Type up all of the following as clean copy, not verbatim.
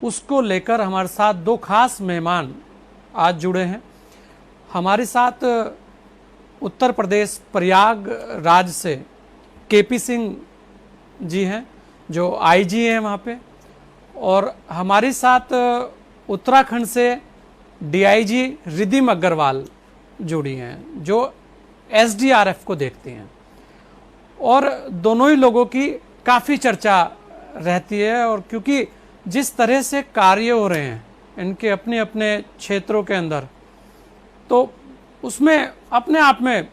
उसको लेकर हमारे साथ दो खास मेहमान आज जुड़े हैं। हमारे साथ उत्तर प्रदेश प्रयाग राज्य से केपी सिंह जी हैं जो आईजी हैं वहाँ पे, और हमारे साथ उत्तराखंड से डीआईजी रिद्धिम अग्रवाल जुड़ी हैं जो एसडीआरएफ को देखती हैं। और दोनों ही लोगों की काफ़ी चर्चा रहती है, और क्योंकि जिस तरह से कार्य हो रहे हैं इनके अपने अपने क्षेत्रों के अंदर, तो उसमें अपने आप में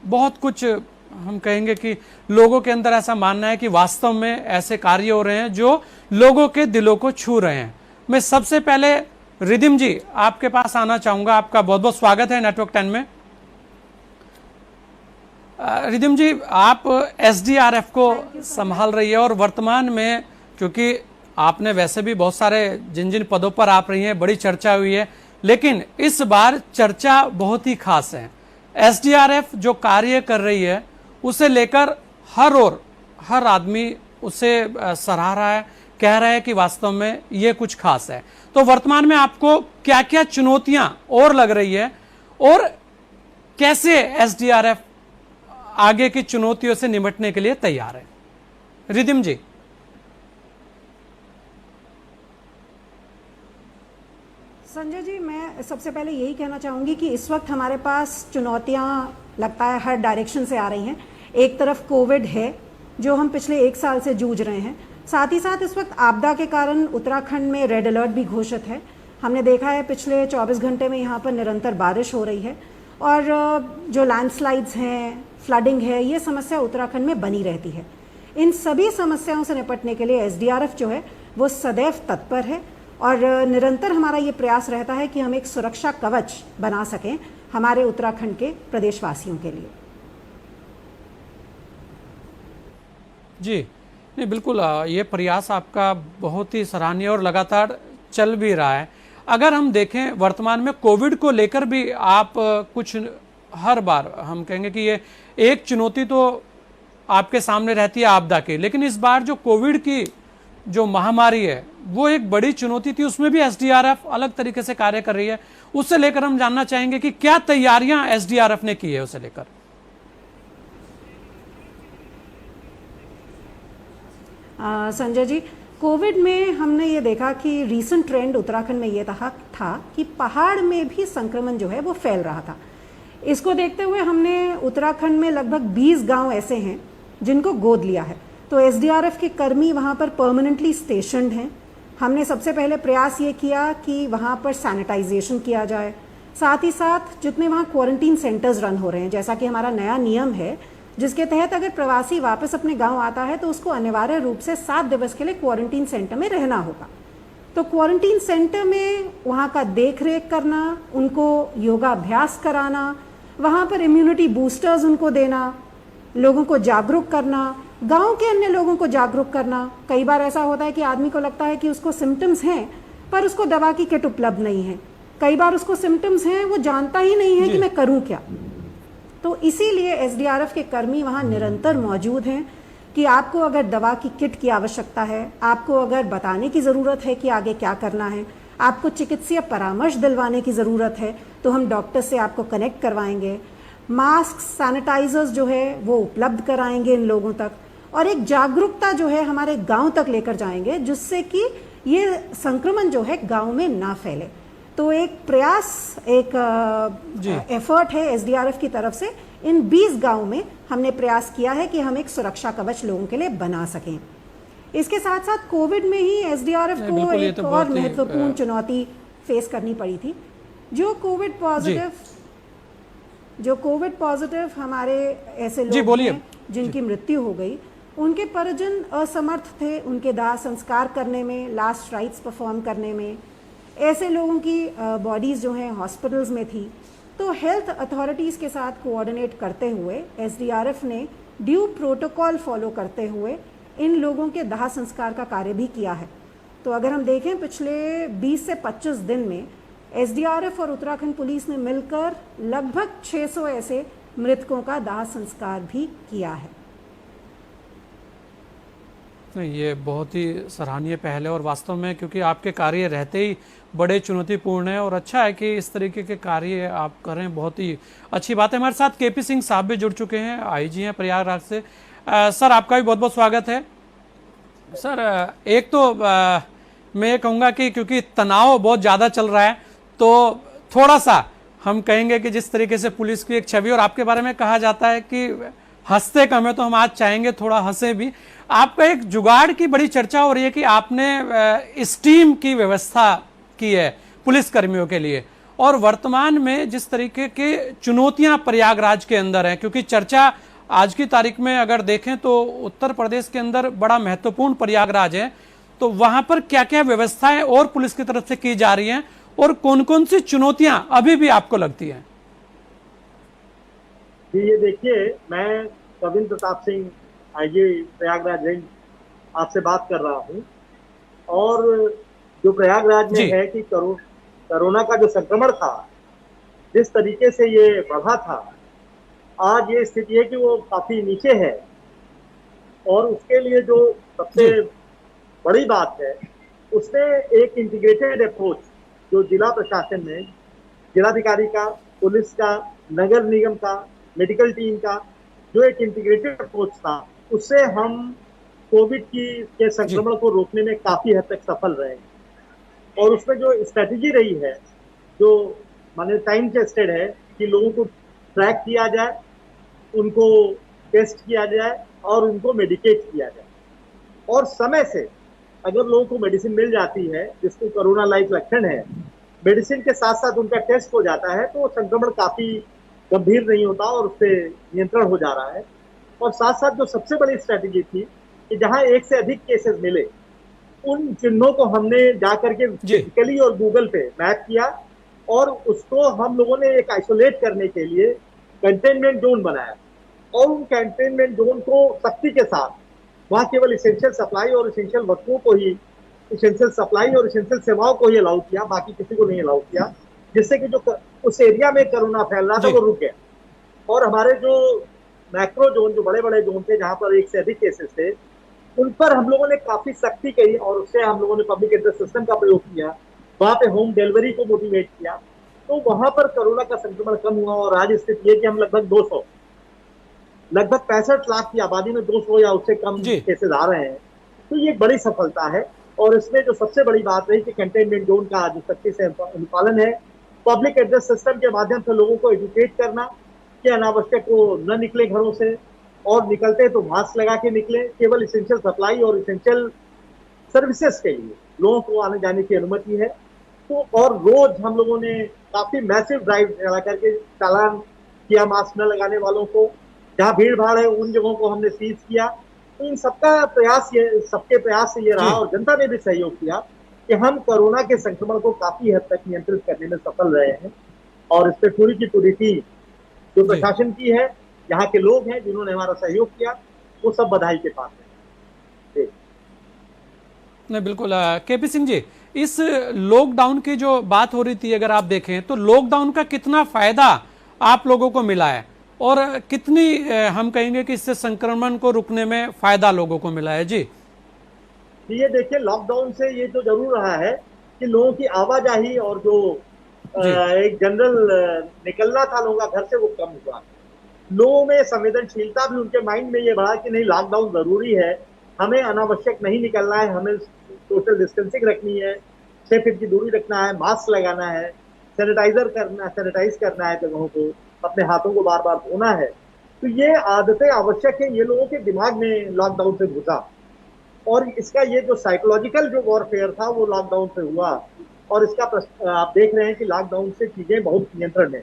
बहुत कुछ हम कहेंगे कि लोगों के अंदर ऐसा मानना है कि वास्तव में ऐसे कार्य हो रहे हैं जो लोगों के दिलों को छू रहे हैं। मैं सबसे पहले रिद्धिम जी आपके पास आना चाहूंगा। आपका बहुत बहुत स्वागत है नेटवर्क 10 में। रिद्धिम जी, आप एसडीआरएफ को संभाल रही है, और वर्तमान में क्योंकि आपने वैसे भी बहुत सारे जिन जिन पदों पर आप रही हैं बड़ी चर्चा हुई है, लेकिन इस बार चर्चा बहुत ही खास है। एसडीआरएफ जो कार्य कर रही है उसे लेकर हर आदमी उसे सराह रहा है, कह रहा है कि वास्तव में ये कुछ खास है। तो वर्तमान में आपको क्या क्या चुनौतियां और लग रही है, और कैसे एसडीआरएफ आगे की चुनौतियों से निपटने के लिए तैयार है? रिद्धिम जी। संजय जी, मैं सबसे पहले यही कहना चाहूँगी कि इस वक्त हमारे पास चुनौतियाँ लगता है हर डायरेक्शन से आ रही हैं। एक तरफ कोविड है जो हम पिछले 1 साल से जूझ रहे हैं, साथ ही साथ इस वक्त आपदा के कारण उत्तराखंड में रेड अलर्ट भी घोषित है। हमने देखा है पिछले 24 घंटे में यहाँ पर निरंतर बारिश हो रही है, और जो लैंडस्लाइड्स हैं, फ्लडिंग है, ये समस्या उत्तराखंड में बनी रहती है। इन सभी समस्याओं से निपटने के लिए एसडीआरएफ जो है वो सदैव तत्पर है, और निरंतर हमारा ये प्रयास रहता है कि हम एक सुरक्षा कवच बना सकें हमारे उत्तराखंड के प्रदेशवासियों के लिए। जी नहीं, बिल्कुल ये प्रयास आपका बहुत ही सराहनीय और लगातार चल भी रहा है। अगर हम देखें वर्तमान में कोविड को लेकर भी आप कुछ, हर बार हम कहेंगे कि ये एक चुनौती तो आपके सामने रहती है आपदा की, लेकिन इस बार जो कोविड की जो महामारी है वो एक बड़ी चुनौती थी, उसमें भी एसडीआरएफ अलग तरीके से कार्य कर रही है। उससे लेकर हम जानना चाहेंगे कि क्या तैयारियां एसडीआरएफ ने की है उसे लेकर। संजय जी, कोविड में हमने ये देखा कि रीसेंट ट्रेंड उत्तराखंड में ये था कि पहाड़ में भी संक्रमण जो है वो फैल रहा था। इसको देखते हुए हमने उत्तराखंड में लगभग 20 गांव ऐसे हैं जिनको गोद लिया है। तो एसडीआरएफ के कर्मी वहाँ पर परमानेंटली स्टेशनड हैं। हमने सबसे पहले प्रयास ये किया कि वहाँ पर सैनिटाइजेशन किया जाए, साथ ही साथ जितने वहाँ क्वारंटीन सेंटर्स रन हो रहे हैं, जैसा कि हमारा नया नियम है जिसके तहत अगर प्रवासी वापस अपने गांव आता है तो उसको अनिवार्य रूप से 7 दिवस के लिए क्वारंटीन सेंटर में रहना होगा। तो क्वारंटीन सेंटर में वहाँ का देख रेख करना, उनको योगाभ्यास कराना, वहाँ पर इम्यूनिटी बूस्टर्स उनको देना, लोगों को जागरूक करना, गांव के अन्य लोगों को जागरूक करना। कई बार ऐसा होता है कि आदमी को लगता है कि उसको सिम्टम्स हैं पर उसको दवा की किट उपलब्ध नहीं है। कई बार उसको सिम्टम्स हैं, वो जानता ही नहीं है कि मैं करूं क्या। तो इसीलिए एसडीआरएफ के कर्मी वहां निरंतर मौजूद हैं कि आपको अगर दवा की किट की आवश्यकता है, आपको अगर बताने की ज़रूरत है कि आगे क्या करना है, आपको चिकित्सीय परामर्श दिलवाने की ज़रूरत है, तो हम डॉक्टर से आपको कनेक्ट करवाएंगे। मास्क, सैनिटाइजर्स जो है वो उपलब्ध कराएंगे इन लोगों तक, और एक जागरूकता जो है हमारे गांव तक लेकर जाएंगे जिससे कि ये संक्रमण जो है गांव में ना फैले। तो एक प्रयास, एक एफर्ट है एसडीआरएफ की तरफ से। इन 20 गांव में हमने प्रयास किया है कि हम एक सुरक्षा कवच लोगों के लिए बना सकें। इसके साथ साथ कोविड में ही एसडीआरएफ को एक और महत्वपूर्ण चुनौती फेस करनी पड़ी थी। जो कोविड पॉजिटिव हमारे ऐसे लोग हैं जिनकी मृत्यु हो गई, उनके परिजन असमर्थ थे उनके दाह संस्कार करने में, लास्ट राइट्स परफॉर्म करने में। ऐसे लोगों की बॉडीज़ जो हैं हॉस्पिटल्स में थी। तो हेल्थ अथॉरिटीज़ के साथ कोऑर्डिनेट करते हुए एसडीआरएफ ने ड्यू प्रोटोकॉल फॉलो करते हुए इन लोगों के दाह संस्कार का कार्य भी किया है। तो अगर हम देखें पिछले 20 से 25 दिन में एसडीआरएफ और उत्तराखंड पुलिस ने मिलकर लगभग 600 ऐसे मृतकों का दाह संस्कार भी किया है। नहीं, ये बहुत ही सराहनीय पहल है और वास्तव में क्योंकि आपके कार्य रहते ही बड़े चुनौतीपूर्ण है और अच्छा है कि इस तरीके के कार्य आप कर रहे हैं, बहुत ही अच्छी बात है। हमारे साथ केपी सिंह साहब भी जुड़ चुके हैं, आईजी हैं प्रयागराज से। सर, आपका भी बहुत बहुत स्वागत है। सर, एक तो मैं ये कहूँगा कि क्योंकि तनाव बहुत ज़्यादा चल रहा है तो थोड़ा सा हम कहेंगे कि जिस तरीके से पुलिस की एक छवि और आपके बारे में कहा जाता है कि हंसते कम है, तो हम आज चाहेंगे थोड़ा हंसे भी। आपका एक जुगाड़ की बड़ी चर्चा हो रही है कि आपने स्टीम की व्यवस्था की है पुलिस कर्मियों के लिए, और वर्तमान में जिस तरीके के चुनौतियां प्रयागराज के अंदर हैं, क्योंकि चर्चा आज की तारीख में अगर देखें तो उत्तर प्रदेश के अंदर बड़ा महत्वपूर्ण प्रयागराज है, तो वहां पर क्या क्या व्यवस्थाएं और पुलिस की तरफ से की जा रही हैं और कौन कौन सी चुनौतियां अभी भी आपको लगती हैं? जी, ये देखिए, मैं कविंद्र प्रताप सिंह, आईजी प्रयागराज रेंज, आपसे बात कर रहा हूँ। और जो प्रयागराज में है कि कोरोना का जो संक्रमण था, जिस तरीके से ये बढ़ा था, आज ये स्थिति है कि वो काफी नीचे है। और उसके लिए जो सबसे बड़ी बात है, उसमें एक इंटीग्रेटेड अप्रोच जो जिला प्रशासन ने, जिलाधिकारी का, पुलिस का, नगर निगम का, मेडिकल टीम का जो एक इंटीग्रेटेड अप्रोच था, उससे हम कोविड के संक्रमण को रोकने में काफी हद तक सफल रहे। और उसमें जो स्ट्रेटेजी रही है, जो माने टाइम टेस्टेड है कि लोगों को ट्रैक किया जाए, उनको टेस्ट किया जाए और उनको मेडिकेट किया जाए। और समय से अगर लोगों को मेडिसिन मिल जाती है जिसको कोरोना लाइक लक्षण है, मेडिसिन के साथ साथ उनका टेस्ट हो जाता है, तो संक्रमण काफी गंभीर नहीं होता और उससे नियंत्रण हो जा रहा है। और साथ साथ जो सबसे बड़ी स्ट्रेटेजी थी कि जहां एक से अधिक केसेस मिले, उन चिन्हों को हमने जाकर के फिजिकली और गूगल पे मैप किया और उसको हम लोगों ने एक आइसोलेट करने के लिए कंटेनमेंट जोन बनाया। और उन कंटेनमेंट जोन को सख्ती के साथ वहां केवल इसेंशियल सप्लाई और इसेंशियल वस्तुओं को ही, इसेंशियल सप्लाई और इसेंशियल सेवाओं को ही अलाउ किया, बाकी किसी को नहीं अलाउ किया, जिससे कि जो उस एरिया में कोरोना फैल रहा था वो रुक गया। और हमारे जो मैक्रो जोन, जो बड़े बड़े जोन थे जहां पर एक से अधिक केसेस थे, उन पर हम लोगों ने काफी सख्ती करी और उससे हम लोगों ने पब्लिक एड्रेस सिस्टम का प्रयोग किया, वहां पे होम डिलीवरी को मोटिवेट किया। तो वहां पर कोरोना का संक्रमण कम हुआ और आज स्थिति है कि हम लगभग 65 लाख की आबादी में 200 या उससे कम केसेस आ रहे हैं। तो ये एक बड़ी सफलता है। और इसमें जो सबसे बड़ी बात रही कि कंटेनमेंट जोन का आज सख्ती से अनुपालन है, पब्लिक एड्रेस सिस्टम के माध्यम से लोगों को एजुकेट करना कि अनावश्यक वो न निकले घरों से, और निकलते तो मास्क लगा के निकले, केवल इसेंशियल सप्लाई और इसेंशियल सर्विसेज के लिए लोगों को आने जाने की अनुमति है। तो और रोज हम लोगों ने काफी मैसिव ड्राइव चला करके चालान किया मास्क न लगाने वालों को, जहाँ भीड़ भाड़ है उन जगहों को हमने सीज किया। तो इन सबका प्रयास, ये सबके प्रयास से ये रहा और जनता ने भी सहयोग किया कि हम कोरोना के संक्रमण को काफी हद तक नियंत्रित करने में सफल रहे हैं। और इस पर पूरी की पूरी टीम जो प्रशासन की है, यहाँ के लोग हैं जिन्होंने हमारा सहयोग किया, वो सब बधाई के पास है। नहीं, बिल्कुल। केपी सिंह जी, इस लॉकडाउन की जो बात हो रही थी, अगर आप देखें तो लॉकडाउन का कितना फायदा आप लोगों को मिला है और कितनी हम कहेंगे कि इससे संक्रमण को रुकने में फायदा लोगों को मिला है? जी, ये देखिए, लॉकडाउन से ये तो जरूर रहा है कि लोगों की आवाजाही और जो एक जनरल निकलना था लोगों का घर से, वो कम हुआ। लोगों में संवेदनशीलता भी, उनके माइंड में ये बढ़ा कि नहीं, लॉकडाउन जरूरी है, हमें अनावश्यक नहीं निकलना है, हमें सोशल डिस्टेंसिंग रखनी है, 6 फीट की दूरी रखना है, मास्क लगाना है, सैनिटाइज करना है जगहों को, अपने हाथों को बार बार धोना है। तो ये आदतें आवश्यक है, ये लोगों के दिमाग में लॉकडाउन से घुसा। और इसका ये जो साइकोलॉजिकल जो वॉरफेयर था वो लॉकडाउन से हुआ। और इसका आप देख रहे हैं कि लॉकडाउन से चीजें बहुत नियंत्रण में।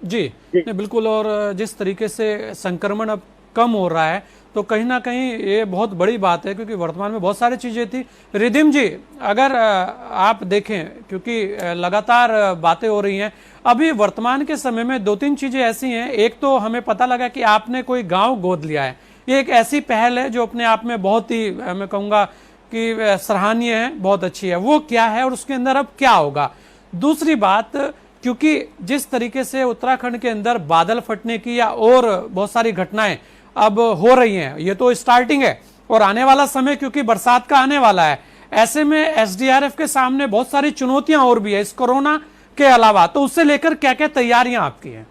जी, बिल्कुल। और जिस तरीके से संक्रमण अब कम हो रहा है तो कहीं ना कहीं ये बहुत बड़ी बात है, क्योंकि वर्तमान में बहुत सारी चीजें थी। रिधिम जी, अगर आप देखें, क्योंकि लगातार बातें हो रही हैं, अभी वर्तमान के समय में 2-3 चीजें ऐसी हैं। एक तो हमें पता लगा कि आपने कोई गांव गोद लिया है, ये एक ऐसी पहल है जो अपने आप में बहुत ही, मैं कहूँगा कि सराहनीय है, बहुत अच्छी है। वो क्या है और उसके अंदर अब क्या होगा? दूसरी बात, क्योंकि जिस तरीके से उत्तराखंड के अंदर बादल फटने की या और बहुत सारी घटनाएं अब हो रही हैं, ये तो स्टार्टिंग है और आने वाला समय क्योंकि बरसात का आने वाला है, ऐसे में एसडीआरएफ के सामने बहुत सारी चुनौतियां और भी है इस कोरोना के अलावा, तो उससे लेकर क्या क्या तैयारियां आपकी हैं?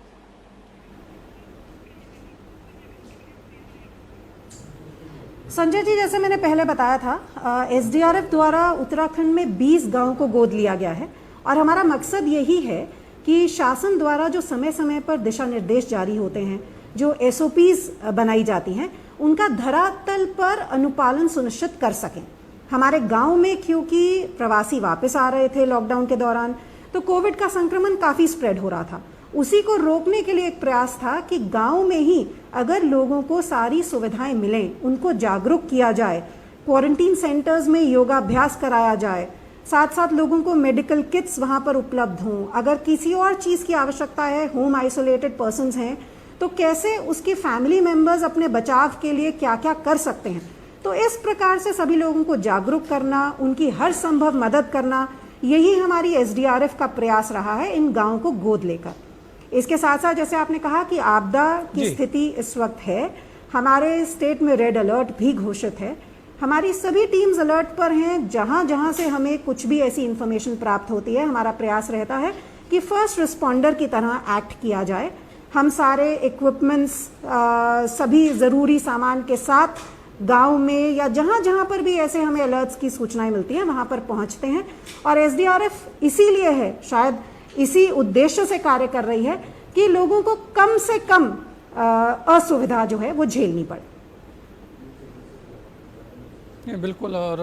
संजय जी, जैसे मैंने पहले बताया था, एसडीआरएफ द्वारा उत्तराखंड में 20 गांव को गोद लिया गया है और हमारा मकसद यही है कि शासन द्वारा जो समय समय पर दिशा निर्देश जारी होते हैं, जो एसओपीज बनाई जाती हैं, उनका धरातल पर अनुपालन सुनिश्चित कर सकें। हमारे गांव में क्योंकि प्रवासी वापस आ रहे थे लॉकडाउन के दौरान, तो कोविड का संक्रमण काफ़ी स्प्रेड हो रहा था। उसी को रोकने के लिए एक प्रयास था कि गांव में ही अगर लोगों को सारी सुविधाएं मिलें, उनको जागरूक किया जाए, क्वारंटीन सेंटर्स में योगाभ्यास कराया जाए, साथ साथ लोगों को मेडिकल किट्स वहां पर उपलब्ध हों। अगर किसी और चीज़ की आवश्यकता है, होम आइसोलेटेड पर्सन्स हैं, तो कैसे उसकी फैमिली मेंबर्स अपने बचाव के लिए क्या क्या कर सकते हैं। तो इस प्रकार से सभी लोगों को जागरूक करना, उनकी हर संभव मदद करना, यही हमारी एसडीआरएफ का प्रयास रहा है इन गाँव को गोद लेकर। इसके साथ साथ जैसे आपने कहा कि आपदा की स्थिति इस वक्त है, हमारे स्टेट में रेड अलर्ट भी घोषित है। हमारी सभी टीम्स अलर्ट पर हैं। जहां जहां से हमें कुछ भी ऐसी इंफॉर्मेशन प्राप्त होती है, हमारा प्रयास रहता है कि फर्स्ट रिस्पॉन्डर की तरह एक्ट किया जाए। हम सारे इक्विपमेंट्स, सभी ज़रूरी सामान के साथ गांव में या जहां जहां पर भी ऐसे हमें अलर्ट्स की सूचनाएं मिलती हैं, वहां पर पहुंचते हैं। और एसडीआरएफ इसीलिए है, शायद इसी उद्देश्य से कार्य कर रही है कि लोगों को कम से कम असुविधा जो है वो झेलनी पड़े। बिल्कुल। और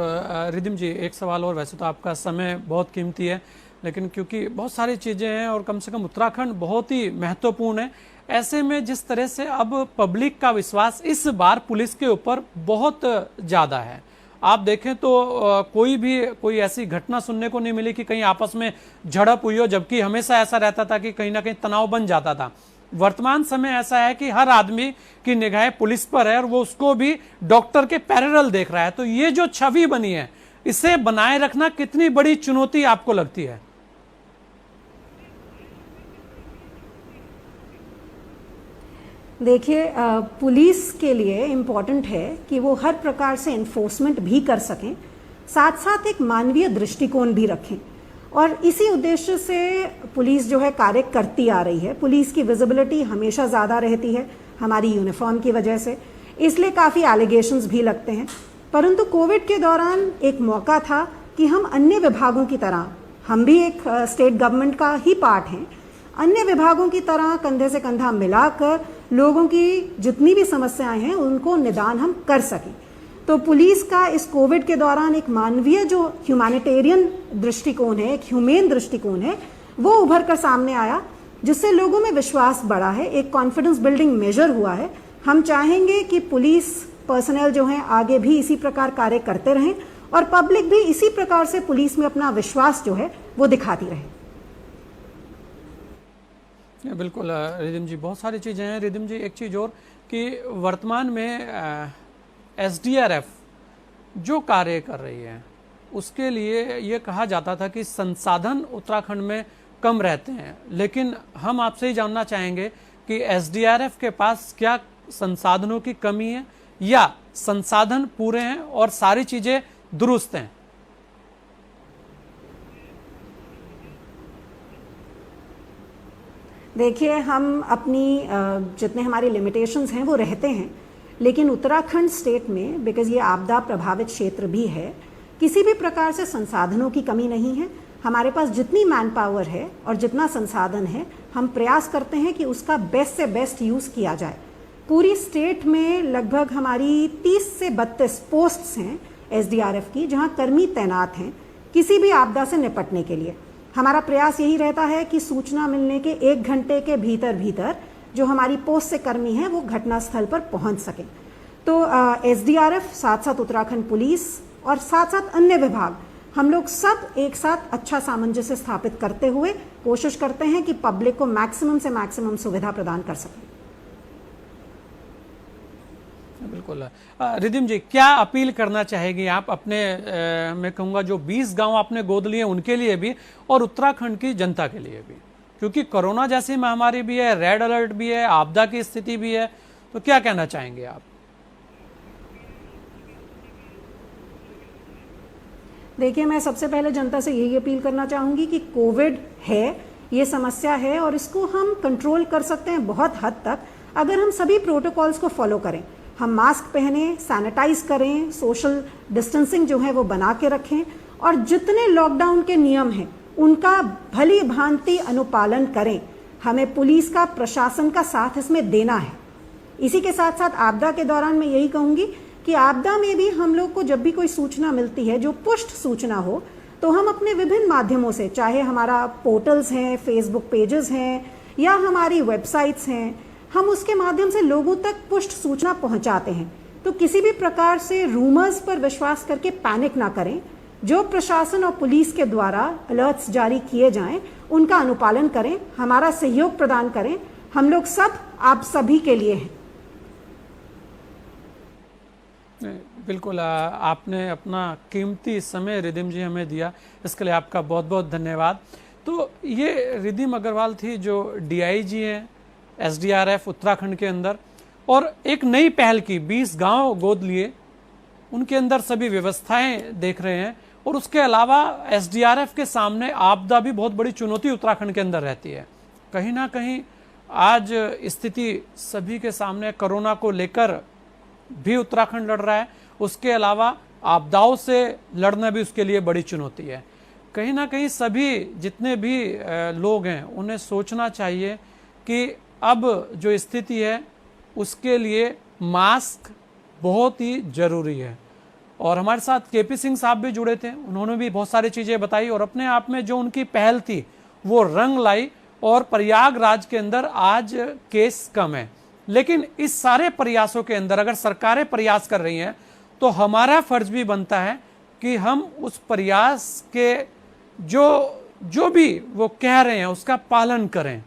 रिधिम जी, एक सवाल और, वैसे तो आपका समय बहुत कीमती है, लेकिन क्योंकि बहुत सारी चीज़ें हैं और कम से कम उत्तराखंड बहुत ही महत्वपूर्ण है, ऐसे में जिस तरह से अब पब्लिक का विश्वास इस बार पुलिस के ऊपर बहुत ज़्यादा है, आप देखें तो कोई ऐसी घटना सुनने को नहीं मिली कि कहीं आपस में झड़प हुई हो, जबकि हमेशा ऐसा रहता था कि कहीं ना कहीं तनाव बन जाता था। वर्तमान समय ऐसा है कि हर आदमी की निगाहें पुलिस पर है और वो उसको भी डॉक्टर के पैरेलल देख रहा है। तो ये जो छवि बनी है, इसे बनाए रखना कितनी बड़ी चुनौती आपको लगती है? देखिए, पुलिस के लिए इम्पॉर्टेंट है कि वो हर प्रकार से इन्फोर्समेंट भी कर सकें, साथ साथ एक मानवीय दृष्टिकोण भी रखें। और इसी उद्देश्य से पुलिस जो है कार्य करती आ रही है। पुलिस की विजिबिलिटी हमेशा ज़्यादा रहती है हमारी यूनिफॉर्म की वजह से, इसलिए काफ़ी एलिगेशंस भी लगते हैं। परंतु कोविड के दौरान एक मौका था कि हम अन्य विभागों की तरह, हम भी एक स्टेट गवर्नमेंट का ही पार्ट हैं, अन्य विभागों की तरह कंधे से कंधा मिलाकर लोगों की जितनी भी समस्याएं हैं उनको निदान हम कर सकें। तो पुलिस का इस कोविड के दौरान एक मानवीय जो ह्यूमैनिटेरियन दृष्टिकोण है, एक ह्यूमेन दृष्टिकोण है, वो उभर कर सामने आया, जिससे लोगों में विश्वास बढ़ा है, एक कॉन्फिडेंस बिल्डिंग मेजर हुआ है। हम चाहेंगे कि पुलिस पर्सनल जो हैं आगे भी इसी प्रकार कार्य करते रहें और पब्लिक भी इसी प्रकार से पुलिस में अपना विश्वास जो है वो दिखाती रहे। बिल्कुल रिधिम जी, बहुत सारी चीज़ें हैं। रिधिम जी, एक चीज़ और कि वर्तमान में एसडीआरएफ जो कार्य कर रही है, उसके लिए ये कहा जाता था कि संसाधन उत्तराखंड में कम रहते हैं, लेकिन हम आपसे ही जानना चाहेंगे कि एसडीआरएफ के पास क्या संसाधनों की कमी है या संसाधन पूरे हैं और सारी चीज़ें दुरुस्त हैं? देखिए, हम अपनी जितने हमारी लिमिटेशंस हैं वो रहते हैं, लेकिन उत्तराखंड स्टेट में, बिकॉज ये आपदा प्रभावित क्षेत्र भी है, किसी भी प्रकार से संसाधनों की कमी नहीं है। हमारे पास जितनी मैन पावर है और जितना संसाधन है, हम प्रयास करते हैं कि उसका बेस्ट से बेस्ट यूज़ किया जाए। पूरी स्टेट में लगभग हमारी 30 से 32 पोस्ट्स हैं एसडीआरएफ की, जहां कर्मी तैनात हैं किसी भी आपदा से निपटने के लिए। हमारा प्रयास यही रहता है कि सूचना मिलने के 1 घंटे के भीतर भीतर जो हमारी पोस्ट से कर्मी हैं वो घटनास्थल पर पहुंच सकें। तो एसडीआरएफ, साथ साथ उत्तराखंड पुलिस और साथ साथ अन्य विभाग, हम लोग सब एक साथ अच्छा सामंजस्य स्थापित करते हुए कोशिश करते हैं कि पब्लिक को मैक्सिमम से मैक्सिमम सुविधा प्रदान कर सकें। बिल्कुल। रिधिम जी, क्या अपील करना चाहेगी आप अपने मैं कहूँगा जो 20 गांव आपने गोद लिए उनके लिए भी और उत्तराखंड की जनता के लिए भी, क्योंकि कोरोना जैसी महामारी भी है, रेड अलर्ट भी है, आपदा की स्थिति भी है, तो क्या कहना चाहेंगे आप? देखिए, मैं सबसे पहले जनता से यही अपील करना चाहूँगी कि कोविड है, ये समस्या है और इसको हम कंट्रोल कर सकते हैं बहुत हद तक अगर हम सभी प्रोटोकॉल्स को फॉलो करें। हम मास्क पहने, सैनिटाइज करें, सोशल डिस्टेंसिंग जो है वो बना के रखें और जितने लॉकडाउन के नियम हैं उनका भली भांति अनुपालन करें। हमें पुलिस का, प्रशासन का साथ इसमें देना है। इसी के साथ साथ आपदा के दौरान मैं यही कहूँगी कि आपदा में भी हम लोग को जब भी कोई सूचना मिलती है जो पुष्ट सूचना हो, तो हम अपने विभिन्न माध्यमों से, चाहे हमारा पोर्टल्स हैं, फेसबुक पेजेस हैं या हमारी वेबसाइट्स हैं, हम उसके माध्यम से लोगों तक पुष्ट सूचना पहुंचाते हैं। तो किसी भी प्रकार से रूमर्स पर विश्वास करके पैनिक ना करें। जो प्रशासन और पुलिस के द्वारा अलर्ट्स जारी किए जाएं उनका अनुपालन करें, हमारा सहयोग प्रदान करें। हम लोग सब आप सभी के लिए हैं। बिल्कुल, आपने अपना कीमती समय रिधिम जी हमें दिया, इसके लिए आपका बहुत बहुत धन्यवाद। तो ये रिधिम अग्रवाल थी जो डीआईजी हैं एसडीआरएफ उत्तराखंड के अंदर, और एक नई पहल की 20 गांव गोद लिए, उनके अंदर सभी व्यवस्थाएं देख रहे हैं। और उसके अलावा एसडीआरएफ के सामने आपदा भी बहुत बड़ी चुनौती उत्तराखंड के अंदर रहती है। कहीं ना कहीं आज स्थिति सभी के सामने कोरोना को लेकर भी उत्तराखंड लड़ रहा है, उसके अलावा आपदाओं से लड़ना भी उसके लिए बड़ी चुनौती है। कहीं ना कहीं सभी जितने भी लोग हैं उन्हें सोचना चाहिए कि अब जो स्थिति है उसके लिए मास्क बहुत ही जरूरी है। और हमारे साथ केपी सिंह साहब भी जुड़े थे, उन्होंने भी बहुत सारी चीजें बताई और अपने आप में जो उनकी पहल थी वो रंग लाई। और प्रयागराज के अंदर आज केस कम है, लेकिन इस सारे प्रयासों के अंदर अगर सरकारें प्रयास कर रही हैं तो हमारा फर्ज भी बनता है कि हम उस प्रयास के जो भी वो कह रहे हैं उसका पालन करें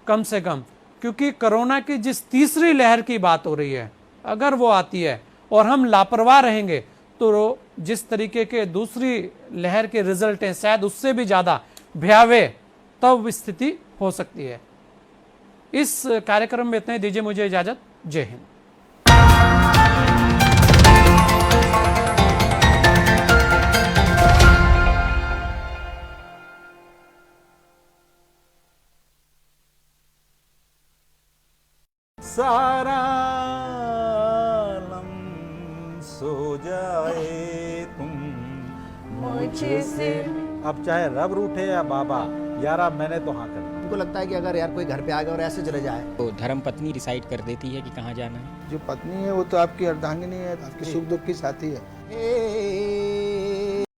कम से कम। क्योंकि कोरोना की जिस तीसरी लहर की बात हो रही है, अगर वो आती है और हम लापरवाह रहेंगे तो जिस तरीके के दूसरी लहर के रिजल्ट हैं शायद उससे भी ज्यादा भयावह तब स्थिति हो सकती है। इस कार्यक्रम में इतना ही, दीजिए मुझे इजाजत। जय हिंद। सारा आलम सो जाए तुम मुझसे। अब चाहे रब रूठे या बाबा, यार अब मैंने तो हाँ कर। उनको लगता है कि अगर यार कोई घर पे आ गया और ऐसे चले जाए तो धर्म पत्नी डिसाइड कर देती है कि कहाँ जाना है। जो पत्नी है वो तो आपकी अर्धांगिनी है, आपकी सुख दुख की साथी है।